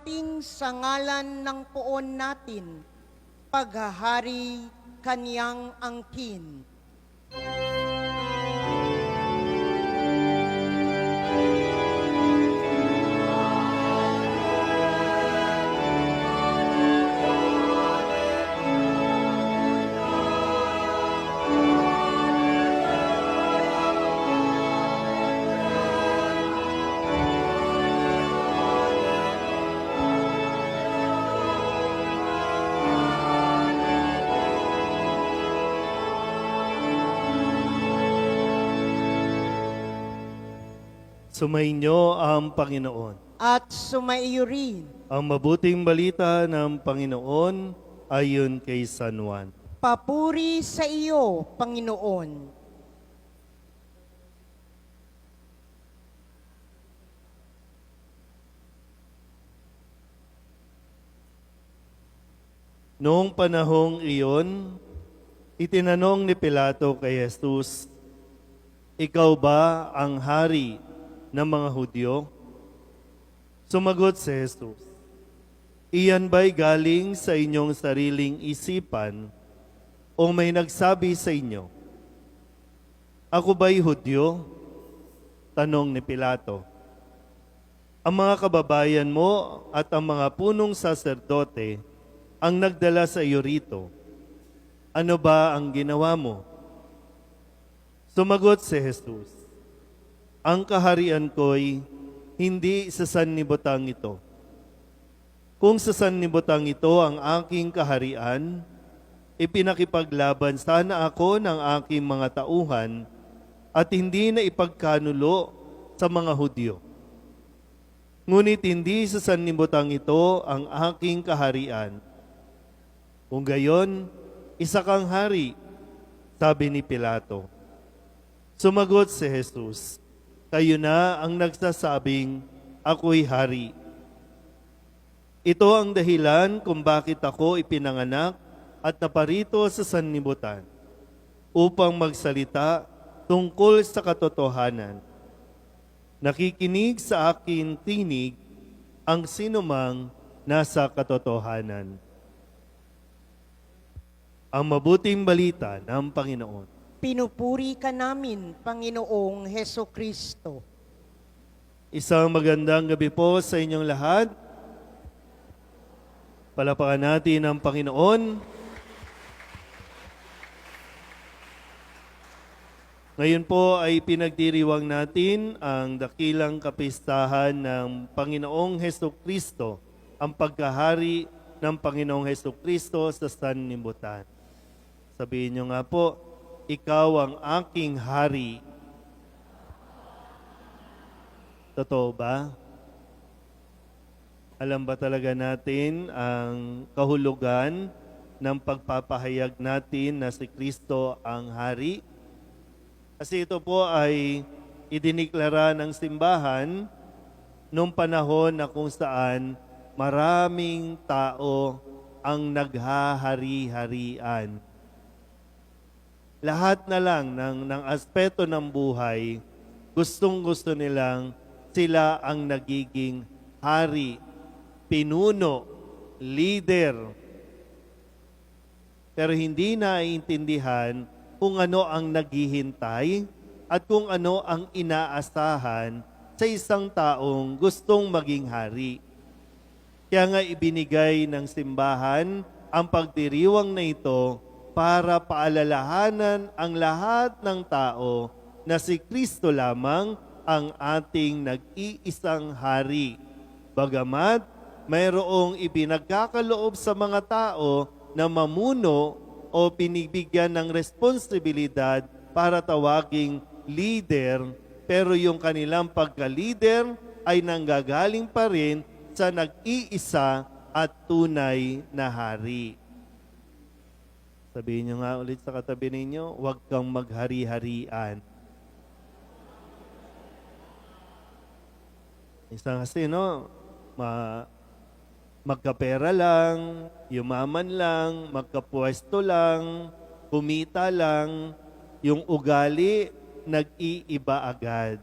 nating sa ngalan ng poon natin, paghahari kaniyang angkin. Sumainyo ang Panginoon. At sumaiyo rin. Ang mabuting balita ng Panginoon ayon kay San Juan. Papuri sa iyo, Panginoon. Noong panahong iyon, itinanong ni Pilato kay Jesus, "Ikaw ba ang hari ng mga Hudyo?" Sumagot si Jesus, "Iyan ba'y galing sa inyong sariling isipan o may nagsabi sa inyo? Ako ba'y Hudyo?" Tanong ni Pilato. "Ang mga kababayan mo at ang mga punong saserdote ang nagdala sa iyo rito. Ano ba ang ginawa mo?" Sumagot si Jesus, "Ang kaharian ko'y hindi sa sanlibutan ito. Kung sa sanlibutan ito ang aking kaharian, ipinakipaglaban sana ako ng aking mga tauhan at hindi na ipagkanulo sa mga Hudyo. Ngunit hindi sa sanlibutan ito ang aking kaharian. Kung gayon, isa kang hari," sabi ni Pilato. Sumagot si Jesus, "Kayo na ang nagsasabing ako'y hari. Ito ang dahilan kung bakit ako ipinanganak at naparito sa sanlibutan, upang magsalita tungkol sa katotohanan. Nakikinig sa akin tinig ang sinumang nasa katotohanan." Ang mabuting balita ng Panginoon. Pinupuri ka namin, Panginoong Heso Kristo. Isang magandang gabi po sa inyong lahat. Palapakan natin ang Panginoon. Ngayon po ay pinagdiriwang natin ang dakilang kapistahan ng Panginoong Heso Kristo, ang pagkahari ng Panginoong Heso Kristo sa sanlibutan. Sabihin nyo nga po, "Ikaw ang aking hari." Totoo ba? Alam ba talaga natin ang kahulugan ng pagpapahayag natin na si Kristo ang hari? Kasi ito po ay idiniklara ng simbahan noong panahon na kung saan maraming tao ang naghahari-harian. Lahat na lang ng aspeto ng buhay, gustong-gusto nilang sila ang nagiging hari, pinuno, leader. Pero hindi naiintindihan kung ano ang naghihintay at kung ano ang inaasahan sa isang taong gustong maging hari. Kaya nga ibinigay ng simbahan ang pagdiriwang na ito para paalalahanan ang lahat ng tao na si Kristo lamang ang ating nag-iisang hari. Bagamat mayroong ibinagkakaloob sa mga tao na mamuno o pinibigyan ng responsibilidad para tawaging leader, pero yung kanilang pagka-leader ay nanggagaling pa rin sa nag-iisa at tunay na hari. Sabihin nyo nga ulit sa katabi ninyo, huwag kang maghari-harian. Isa kasi, magkapera lang, yumaman lang, magkapwesto lang, kumita lang, yung ugali nag-iiba agad.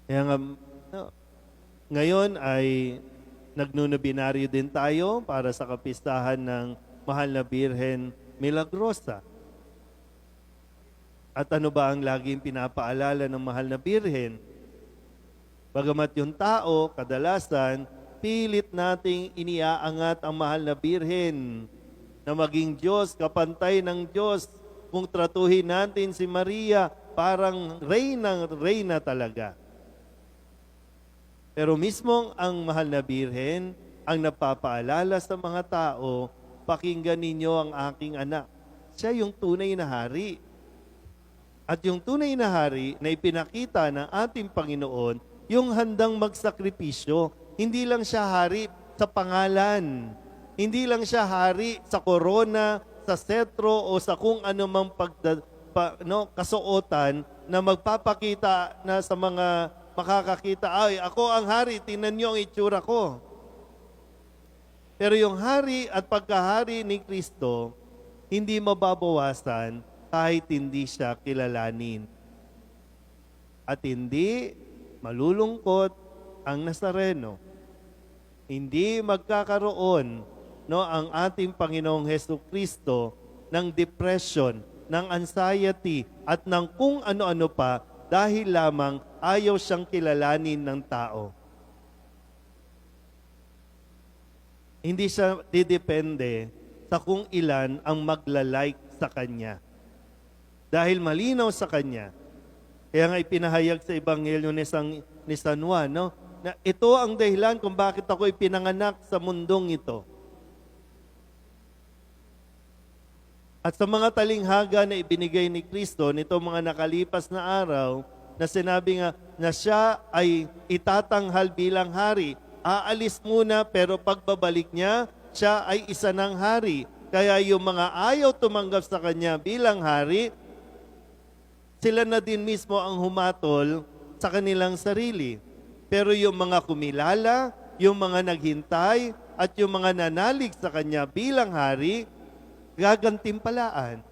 Kaya nga, Ngayon ay nagnunubinaryo din tayo para sa kapistahan ng Mahal na Birhen Milagrosa. At ano ba ang laging pinapaalala ng Mahal na Birhen? Bagamat yung tao, kadalasan, pilit nating iniaangat ang Mahal na Birhen na maging Diyos, kapantay ng Diyos. Kung tratuhin natin si Maria, parang reyna talaga. Pero mismong ang Mahal na Birhen ang napapaalala sa mga tao, pakinggan ninyo ang aking anak. Siya yung tunay na hari. At yung tunay na hari na ipinakita ng ating Panginoon, yung handang magsakripisyo. Hindi lang siya hari sa pangalan. Hindi lang siya hari sa korona, sa setro o sa kung ano mang kasuotan na magpapakita na sa mga makakakita, ay, ako ang hari, tingnan niyo ang itsura ko. Pero yung hari at pagkahari ni Kristo, hindi mababawasan kahit hindi siya kilalanin. At hindi malulungkot ang Nazareno. Hindi magkakaroon ang ating Panginoong Hesukristo ng depression, ng anxiety, at ng kung ano-ano pa dahil lamang ayaw siyang kilalanin ng tao. Hindi siya didepende sa kung ilan ang magla-like sa kanya. Dahil malinaw sa kanya, kaya nga ipinahayag sa Ebanghelyo ni San Juan, na ito ang dahilan kung bakit ako ipinanganak sa mundong ito. At sa mga talinghaga na ibinigay ni Kristo nito mga nakalipas na araw, na sinabi nga na siya ay itatanghal bilang hari. Aalis muna pero pagbabalik niya, siya ay isa ng hari. Kaya yung mga ayaw tumanggap sa kanya bilang hari, sila na din mismo ang humatol sa kanilang sarili. Pero yung mga kumilala, yung mga naghintay, at yung mga nanalig sa kanya bilang hari, gagantimpalaan.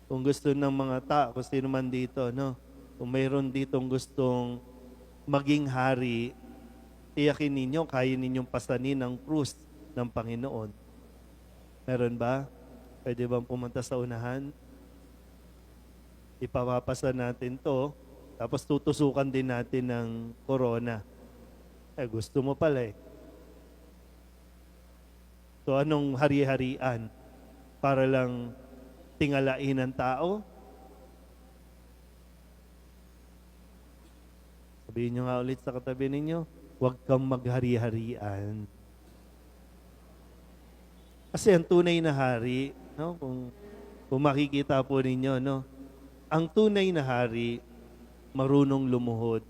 Kung gusto ng mga tao, kung sino man dito, kung mayroon ditong gustong maging hari, tiyakin ninyo, kaya ninyong pasanin ang krus ng Panginoon. Meron ba? Pwede bang pumunta sa unahan? Ipapapasa natin to, tapos tutusukan din natin ng corona. Gusto mo pala eh. So anong hari-harian? Para lang tingalain ng tao? Sabihin nyo nga ulit sa katabi ninyo, huwag kang maghari-harian. Kasi ang tunay na hari, kung makikita po ninyo, ang tunay na hari, marunong lumuhod.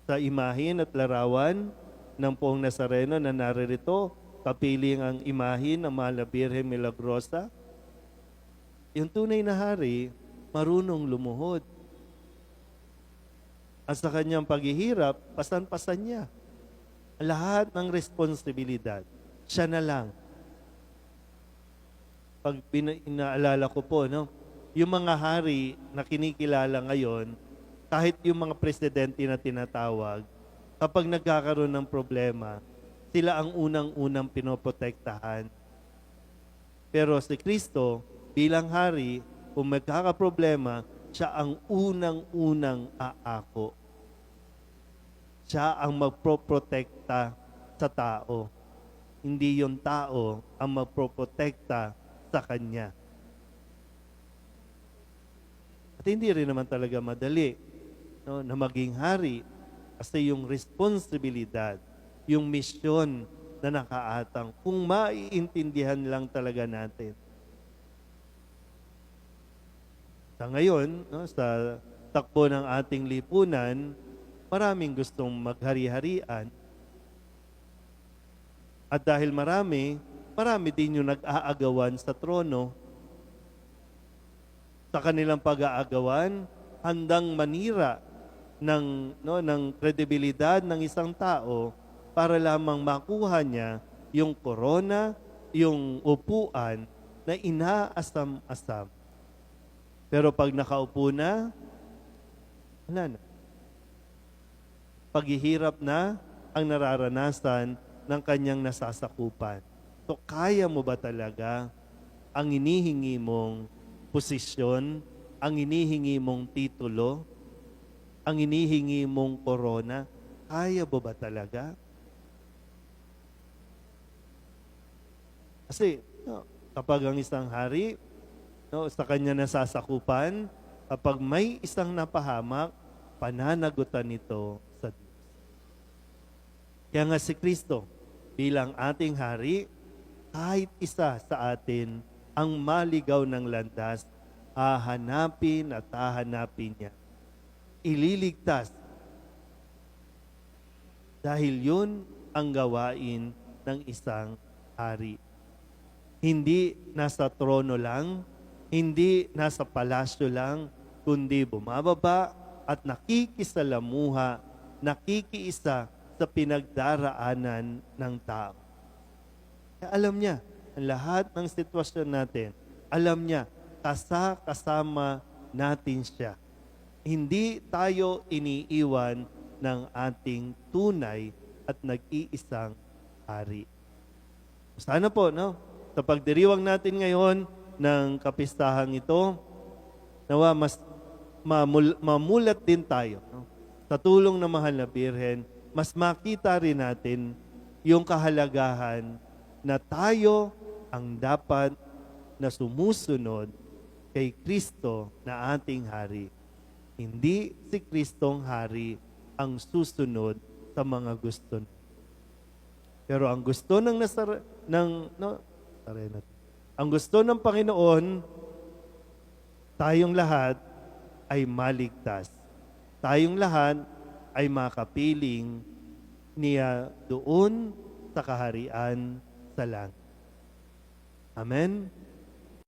Sa imahin at larawan ng Poong Nazareno na naririto, kapiling ang imahin ng Mahal na Birhen Milagrosa, yung tunay na hari, marunong lumuhod. At sa kanyang paghihirap, pasan-pasan niya. Lahat ng responsibilidad, siya na lang. Pag inaalala ko po, yung mga hari na kinikilala ngayon, kahit yung mga presidente na tinatawag, kapag nagkakaroon ng problema, sila ang unang-unang pinoprotektahan. Pero si Kristo, bilang hari, kung magkakaproblema, siya ang unang-unang aako. Siya ang magproprotekta sa tao. Hindi yung tao ang magproprotekta sa kanya. At hindi rin naman talaga madali na maging hari kasi yung responsibilidad, yung misyon na nakaatang, kung maiintindihan lang talaga natin. Sa ngayon, sa takbo ng ating lipunan, maraming gustong maghari-harian. At dahil marami din yung nag-aagawan sa trono. Sa kanilang pag-aagawan, handang manira ng kredibilidad ng isang tao para lamang makuha niya yung korona, yung upuan na inaasam-asam. Pero pag nakaupo na, wala na. Paghihirap na ang nararanasan ng kanyang nasasakupan. So kaya mo ba talaga ang inihingi mong posisyon, ang inihingi mong titulo, ang inihingi mong korona? Kaya mo ba talaga? Kasi kapag ang isang hari sa kanya nasasakupan, kapag may isang napahamak, pananagutan nito sa Diyos. Kaya nga si Kristo, bilang ating hari, kahit isa sa atin ang maligaw ng landas, hahanapin at hahanapin niya. Ililigtas. Dahil yun ang gawain ng isang hari. Hindi nasa trono lang, hindi nasa palasyo lang, kundi bumababa at nakikisalamuha, nakikiisa sa pinagdaraanan ng tao. Kaya alam niya, ang lahat ng sitwasyon natin, alam niya, kasama natin siya. Hindi tayo iniiwan ng ating tunay at nag-iisang hari. Sana po, sa pagdiriwang natin ngayon ng kapistahang ito, nawa mas mamulat din tayo. Sa tulong ng Mahal na Birhen, mas makita rin natin yung kahalagahan na tayo ang dapat na sumusunod kay Kristo na ating hari. Hindi si Kristong hari ang susunod sa mga gusto. Pero ang gusto ng ang gusto ng Panginoon, tayong lahat ay maligtas. Tayong lahat ay makapiling niya doon sa kaharian sa langit. Amen?